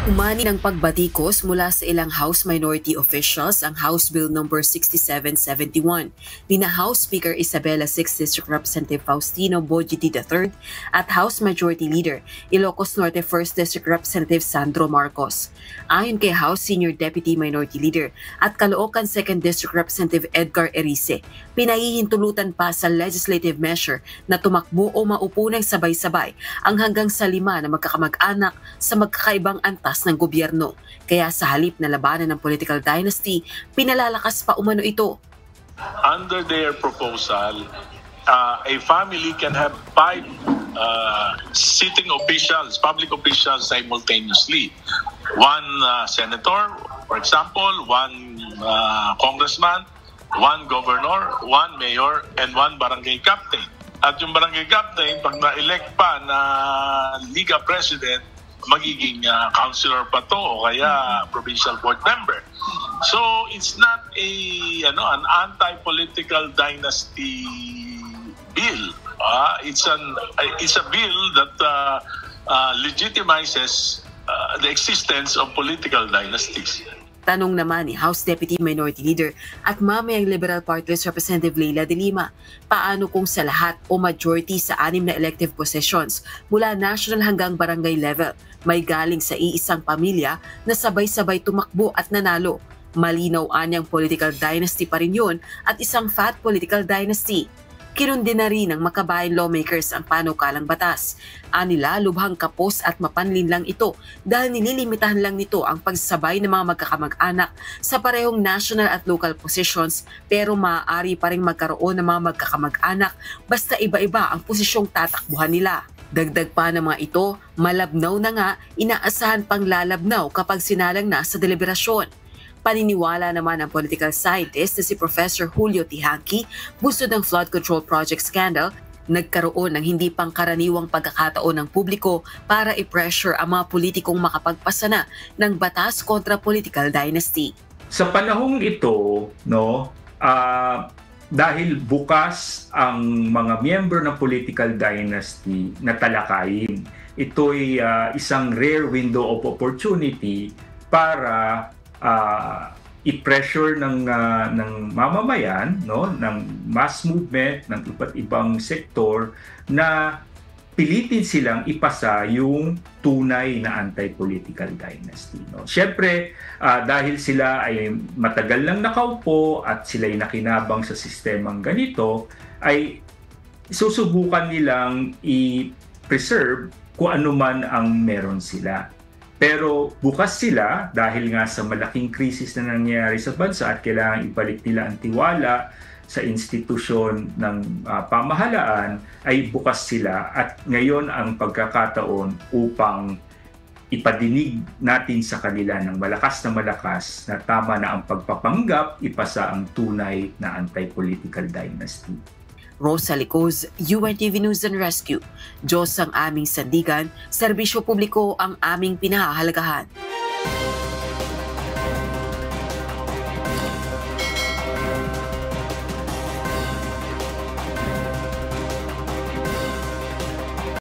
Umani ng pagbatikos mula sa ilang House minority officials ang House Bill No. 6771 nina House Speaker Isabela 6th District Representative Faustino Bojiti III at House Majority Leader Ilocos Norte 1st District Representative Sandro Marcos. Ayon kay House Senior Deputy Minority Leader at Caloocan 2nd District Representative Edgar Erice, pinahihintulutan pa sa legislative measure na tumakbo o maupo ng sabay-sabay ang hanggang sa 5 na magkakamag-anak sa magkakaibang antas ng gobyerno. Kaya sa halip na labanan ng political dynasty, pinalalakas pa umano ito. Under their proposal, a family can have 5 sitting officials, public officials simultaneously. One senator, for example, one congressman, one governor, one mayor, and one barangay captain. At yung barangay captain, pag na-elect pa na Liga President, magiging councilor pa to o kaya provincial board member. So it's not an anti-political dynasty bill. It's a bill that legitimizes the existence of political dynasties. Tanong naman ni House Deputy Minority Leader at mamayang Liberal Party List Representative Leila de Lima, paano kung sa lahat o majority sa 6 na elective positions mula national hanggang barangay level may galing sa iisang pamilya na sabay-sabay tumakbo at nanalo? Malinaw anyang political dynasty pa rin yun at isang fat political dynasty. Kinundi na rin ng makabayan lawmakers ang panukalang batas. Anila, lubhang kapos at mapanlin lang ito dahil nililimitahan lang nito ang pagsabay ng mga magkakamag-anak sa parehong national at local positions, pero maaari pa rin magkaroon ng mga magkakamag-anak basta iba-iba ang posisyong tatakbuhan nila. Dagdag pa ng mga ito, malabnaw na nga, inaasahan pang lalabnaw kapag sinalang na sa deliberasyon. Paniniwala naman ng political scientist na si Professor Julio Tihanki, busod ng flood control project scandal, nagkaroon ng hindi pangkaraniwang pagkakataon ng publiko para i-pressure ang mga politikong makapagpasa na ng batas kontra political dynasty. Sa panahong ito, dahil bukas ang mga miyembro ng political dynasty na talakayin, ito'y isang rare window of opportunity para i-pressure ng mamamayan, ng mass movement, ng iba't ibang sektor na pilitin silang ipasa yung tunay na anti-political dynasty. Siyempre, dahil sila ay matagal lang nakaupo at sila'y nakinabang sa sistemang ganito, ay susubukan nilang i-preserve kung ano man ang meron sila. Pero bukas sila, dahil nga sa malaking krisis na nangyayari sa bansa at kailangan ibalik nila ang tiwala sa institusyon ng pamahalaan, ay bukas sila at ngayon ang pagkakataon upang ipadinig natin sa kanila ng malakas na tama na ang pagpapanggap, ipasa ang tunay na anti-political dynasty. Rosa Licoz, UNTV News and Rescue. Diyos ang aming sandigan, serbisyo publiko ang aming pinahahalagahan.